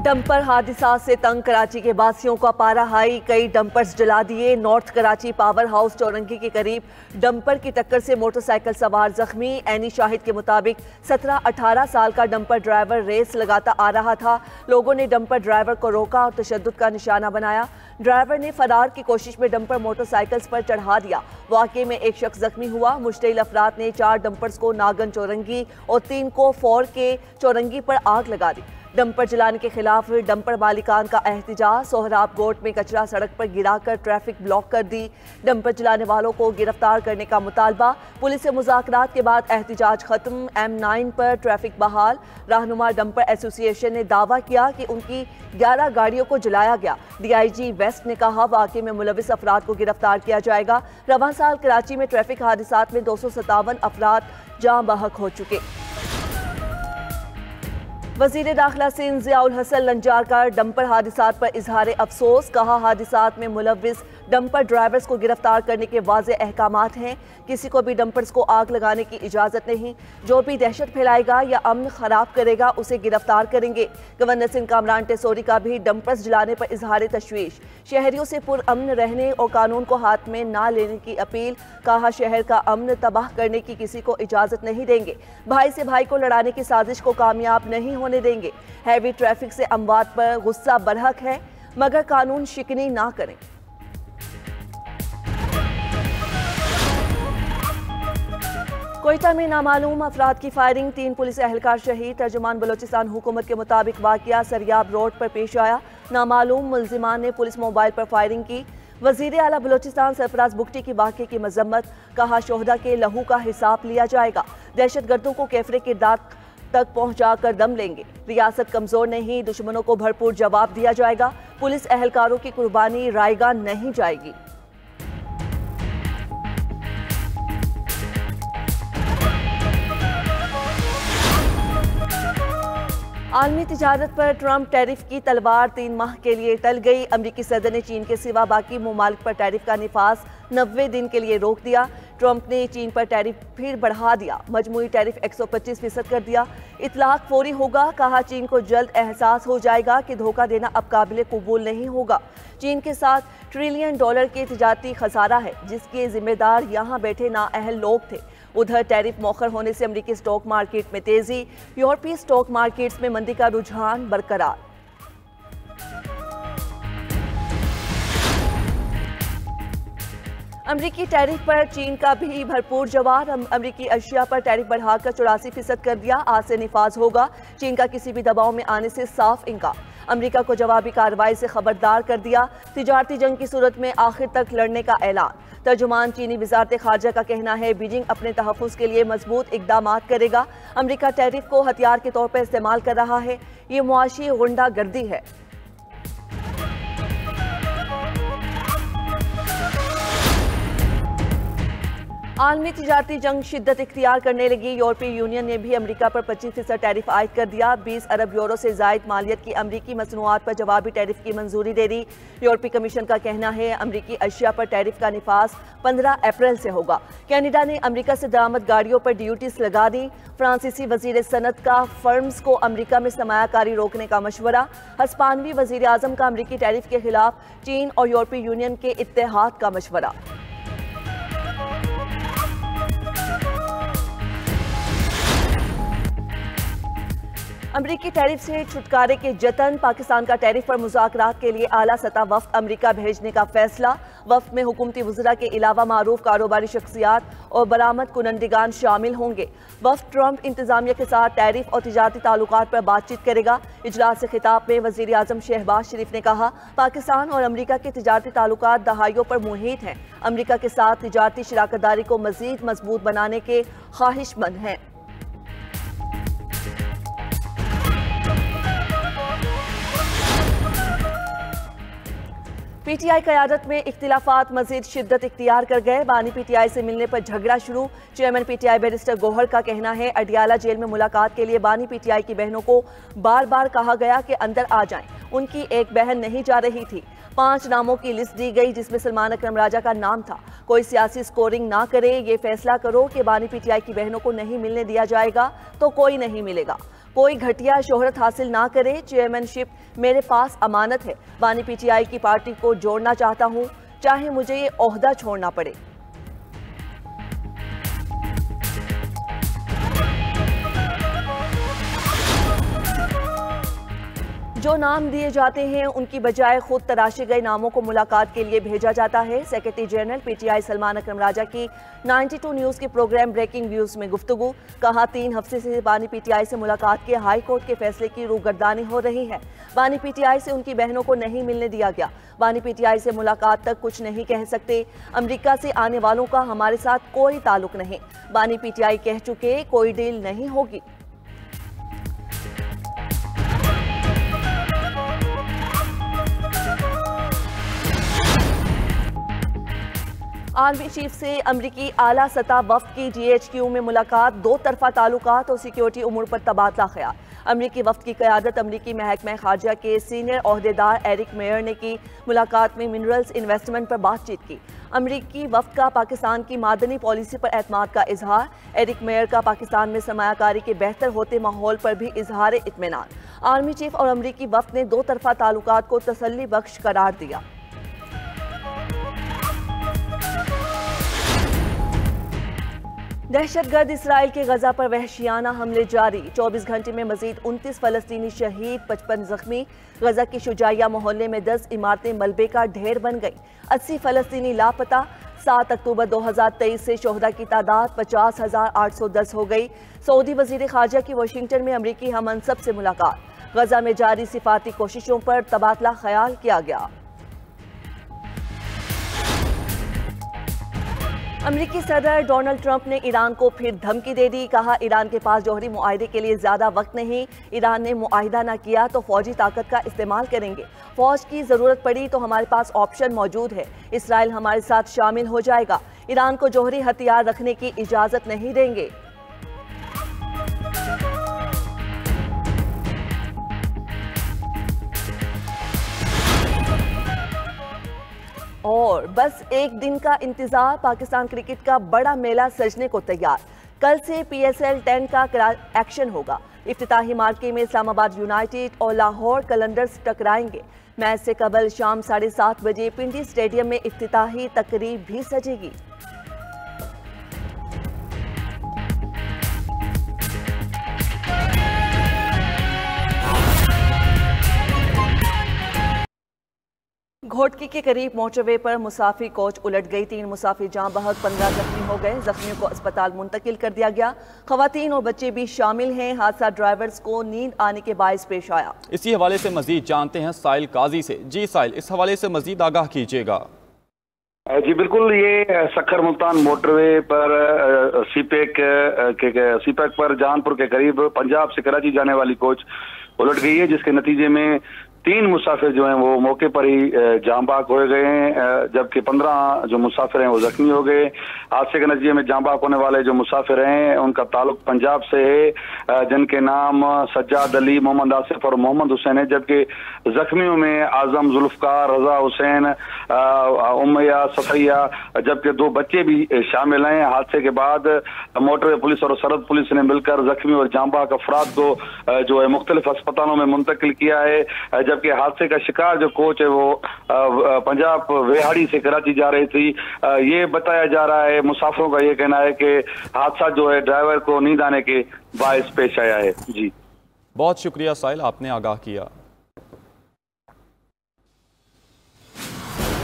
Dumper हादसा से तंग कराची के वासियों का पारा हाई, कई डंपर्स जला दिए। नॉर्थ कराची पावर हाउस चौरंगी के करीब डंपर की टक्कर से मोटरसाइकिल सवार जख्मी। एनी शाहिद के मुताबिक 17-18 साल का डंपर ड्राइवर रेस लगाता आ रहा था। लोगों ने डंपर ड्राइवर को रोका और तशद्दुद का निशाना बनाया। ड्राइवर ने फरार की कोशिश में डंपर मोटरसाइकिल्स पर चढ़ा दिया। वाकये में एक शख्स जख्मी हुआ। मुश्तइल अफराद ने 4 डंपर्स को नागन चौरंगी और 3 को फोर के चौरंगी पर आग लगा दी। डंपर जलाने के खिलाफ डंपर मालिकान का एहतजाज। सोहराब गोट में कचरा सड़क पर गिराकर ट्रैफिक ब्लॉक कर दी। डंपर जलाने वालों को गिरफ्तार करने का मुतालबा। पुलिस से मुज़ाकरात के बाद एहतजाज खत्म। M9 पर ट्रैफिक बहाल। रहनुमा डंपर एसोसिएशन ने दावा किया कि उनकी 11 गाड़ियों को जलाया गया। DIG वेस्ट ने कहा वाकये में मुलविस अफराद को गिरफ्तार किया जाएगा। रवां साल कराची में ट्रैफिक हादसात में 257 अफराद जाँ बहक हो चुके। वज़ीर दाखिला सिंध ज़ियाउल हसन लंजार का डंपर हादसात पर इजहार अफसोस। कहा हादसात में मुलविस डंपर ड्राइवर्स को गिरफ्तार करने के वाज़े अहकामात हैं। किसी को भी डंपर्स को आग लगाने की इजाज़त नहीं। जो भी दहशत फैलाएगा या अमन खराब करेगा उसे गिरफ्तार करेंगे। गवर्नर सिंध कामरान टेसोरी का भी डंपर्स जलाने पर इजहार तशवीश। शहरियों से पुरअमन रहने और कानून को हाथ में ना लेने की अपील। कहा शहर का अमन तबाह करने की किसी को इजाज़त नहीं देंगे। भाई से भाई को लड़ाने की साजिश को कामयाब नहीं होने देंगे। हैवी ट्रैफिक से अमवात पर गुस्सा बरहक है, मगर कानून शिकनी ना करें। कोयटा में नामालूम अफराद की फायरिंग, 3 पुलिस एहलकार शहीद। तर्जुमान बलोचिस्तान हुकूमत के मुताबिक वाकया सरियाब रोड पर पेश आया। नामालूम मुलजिमान ने पुलिस मोबाइल पर फायरिंग की। वजीर आला बलोचिस्तान सरफराज बुगटी की वाक़े की मजम्मत। कहा शोहदा के लहू का हिसाब लिया जाएगा। दहशत गर्दों को कैफरे किरदार तक पहुंचाकर दम लेंगे। रियासत कमजोर नहीं, दुश्मनों को भरपूर जवाब दिया जाएगा। पुलिस एहलकारों की कुर्बानी रायगा नहीं जाएगी। आलमी तिजारत पर ट्रंप टैरिफ की तलवार 3 माह के लिए टल गई। अमरीकी सदर ने चीन के सिवा बाकी ममालिक पर टैरिफ का निफाज 90 दिन के लिए रोक दिया। ट्रंप ने चीन पर टैरिफ फिर बढ़ा दिया। मजमूई टैरिफ 125% कर दिया। इतलाक फौरी होगा। कहा चीन को जल्द एहसास हो जाएगा कि धोखा देना अब काबिल कबूल नहीं होगा। चीन के साथ $1 ट्रिलियन के तिजारती खसारा है, जिसके जिम्मेदार यहाँ बैठे नाअहल लोग थे। उधर टैरिफ मौखर होने से अमरीकी स्टॉक मार्केट में तेजी। यूरोपीय स्टॉक मार्केट्स में मंदी का रुझान बरकरार। अमरीकी टैरिफ पर चीन का भी भरपूर जवाब। अमरीकी अशिया पर टैरिफ बढ़ाकर 84% कर दिया। आज से निफाज होगा। चीन का किसी भी दबाव में आने से साफ इनकार। अमरीका को जवाबी कार्रवाई से खबरदार कर दिया। तिजारती जंग की सूरत में आखिर तक लड़ने का ऐलान। तर्जुमान चीनी वजारत खारजा का कहना है बीजिंग अपने तहफ़्फ़ुज़ के लिए मजबूत इक़दामात करेगा। अमरीका टैरिफ को हथियार के तौर पर इस्तेमाल कर रहा है। ये मुआशी गुंडागर्दी है। आलमी तिजारती जंग शिद्दत इख्तियार करने लगी। यूरोपीय यूनियन ने भी अमरीका पर 25% टैरिफ आयद कर दिया। 20 अरब यूरो से जायद मालियत की अमरीकी मसनूआत पर जवाबी टैरिफ की मंजूरी दे दी। यूरोपीय कमीशन का कहना है अमरीकी अशिया पर टैरिफ का निफाज 15 अप्रैल से होगा। कनाडा ने अमरीका से दरामद गाड़ियों पर ड्यूटीज लगा दी। फ्रांसीसी वजीर सनत का फर्म्स को अमरीका में सरमायाकारी रोकने का मशवरा। हस्पानवी वजीर आजम का अमरीकी टैरिफ के खिलाफ चीन और यूरोपीय यूनियन के इत्तेहाद का मशवरा। अमरीकी टैरिफ से छुटकारे के जतन। पाकिस्तान का टैरिफ पर मुज़ाकरात के लिए आला सतह वफ्द अमरीका भेजने का फैसला। वफ्द में हुकूमती वज़रा के अलावा मारूफ कारोबारी शख्सियात और बरामद कुनंदगान शामिल होंगे। वफ्द ट्रंप इंतजामिया के साथ टैरिफ और तिजारती ताल्लुकात पर बातचीत करेगा। इजलास से खिताब में वज़ीर आज़म शहबाज शरीफ ने कहा पाकिस्तान और अमरीका के तिजारती ताल्लुकात दहाइयों पर मुहित हैं। अमरीका के साथ तिजारती शराकतदारी को मज़ीद मजबूत बनाने के ख्वाहिशमंद हैं। PTI क़यादत में इख्तिलाफात मजीद शिद्दत इख्तियार कर गए। बानी PTI से मिलने पर झगड़ा शुरू। चेयरमैन PTI बैरिस्टर गोहर का कहना है अडियाला जेल में मुलाकात के लिए बानी PTI की बहनों को बार बार कहा गया कि अंदर आ जाएं। उनकी एक बहन नहीं जा रही थी। 5 नामों की लिस्ट दी गई जिसमें सलमान अकरम राजा का नाम था। कोई सियासी स्कोरिंग ना करे, ये फैसला करो कि बानी PTI की बहनों को नहीं मिलने दिया जाएगा तो कोई नहीं मिलेगा। कोई घटिया शोहरत हासिल ना करे। चेयरमैनशिप मेरे पास अमानत है। बानी पीटीआई की पार्टी को जोड़ना चाहता हूँ, चाहे मुझे ये ओहदा छोड़ना पड़े। जो नाम दिए जाते हैं उनकी बजाय खुद तराशे गए नामों को मुलाकात के लिए भेजा जाता है। सेक्रेटरी जनरल पीटीआई सलमान अकरम राजा की 92 न्यूज़ के प्रोग्राम ब्रेकिंग व्यूज़ में गुफ्तगू। कहा 3 हफ्ते से बानी पीटीआई से मुलाकात के हाई कोर्ट के फैसले की रूगर्दानी हो रही है। बानी पीटीआई से उनकी बहनों को नहीं मिलने दिया गया। बानी पीटीआई से मुलाकात तक कुछ नहीं कह सकते। अमेरिका से आने वालों का हमारे साथ कोई ताल्लुक नहीं। बानी पीटीआई कह चुके कोई डील नहीं होगी। आर्मी चीफ से अमरीकी आला सतह वफ्द की GHQ में मुलाकात। 2 तरफा ताल्लुकात और सिक्योरिटी उमूर पर तबादला ख्याल। अमरीकी वफ्द की क़यादत अमरीकी महकमा खारजा के सीनियर ओहदेदार एरिक मेयर ने की। मुलाकात में मिनरल्स इन्वेस्टमेंट पर बातचीत की। अमरीकी वफ्द का पाकिस्तान की मादनी पॉलिसी पर एतमाद का इजहार। एरिक मेयर का पाकिस्तान में सरमायाकारी के बेहतर होते माहौल पर भी इजहार इत्मीनान। आर्मी चीफ और अमरीकी वफ्द ने 2 तरफा ताल्लुकात को तसल्ली बख्श करार दिया। दहशतगर्द इसराइल के गजा पर वहशियाना हमले जारी। 24 घंटे में मजीद 29 फलस्तीनी शहीद, 55 जख्मी। गजा की शुजाइया मोहल्ले में 10 इमारतें मलबे का ढेर बन गई। 80 फलस्तीनी लापता। 7 अक्टूबर 2023 से शोहदा की तादाद 50,810 हो गई। सऊदी वजीर खारजा की वाशिंगटन में अमरीकी हमअनसब से मुलाकात। गजा में जारी सिफाती कोशिशों पर तबादला ख्याल किया गया। अमरीकी सदर डोनाल्ड ट्रंप ने ईरान को फिर धमकी दे दी। कहा ईरान के पास जौहरी मुआहदे के लिए ज्यादा वक्त नहीं। ईरान ने मुआहदा न किया तो फौजी ताकत का इस्तेमाल करेंगे। फौज की जरूरत पड़ी तो हमारे पास ऑप्शन मौजूद है। इसराइल हमारे साथ शामिल हो जाएगा। ईरान को जौहरी हथियार रखने की इजाजत नहीं देंगे। और बस एक दिन का इंतजार, पाकिस्तान क्रिकेट का बड़ा मेला सजने को तैयार। कल से PSL 10 का एक्शन होगा। इफ्तिताही मार्के में इस्लामाबाद यूनाइटेड और लाहौर कलंदर्स टकराएंगे। मैच से कबल शाम 7:30 बजे पिंडी स्टेडियम में इफ्तिताही तकरीब भी सजेगी। घोटकी के करीब मोटरवे पर मुसाफिर कोच उलट गई। 3 मुसाफिर जान बहक, 15 जख्मी हो गए। जख्मियों को अस्पताल मुंतकिल कर दिया गया। खवातीन और बच्चे भी शामिल हैं। हादसा ड्राइवर्स को नींद आने के बायस पेश आया। इसी हवाले से मजीद जानते हैं साहिल काजी से। जी साहिल, इस हवाले से मजीद आगाह कीजिएगा। जी बिल्कुल, ये सखर मुल्तान मोटरवे पर सीपैक पर जहानपुर के करीब पंजाब से कराची जाने वाली कोच उलट गई है, जिसके नतीजे में 3 मुसाफिर जो हैं वो मौके पर ही जांबाक हो गए हैं, जबकि 15 जो मुसाफिर हैं वो जख्मी हो गए। हादसे के नतीजे में जांबाक होने वाले जो मुसाफिर हैं उनका ताल्लुक पंजाब से है, जिनके नाम सज्जाद अली, मोहम्मद आसिफ और मोहम्मद हुसैन है। जबकि जख्मियों में आजम, जुल्फकार, रजा हुसैन, उमैया, सफैया, जबकि 2 बच्चे भी शामिल हैं। हादसे के बाद मोटरवे पुलिस और सरहद पुलिस ने मिलकर जख्मी और जांबाक अफराद को जो है मुख्तलिफ अस्पतालों में मुंतकिल किया है। जबकि हादसे का शिकार जो कोच है वो पंजाब वेहाड़ी से कराची जा रही थी। ये बताया जा रहा है, मुसाफिरों का ये कहना है कि हादसा जो है ड्राइवर को नींद आने के बायस पेश आया है। जी बहुत शुक्रिया साहिल, आपने आगाह किया।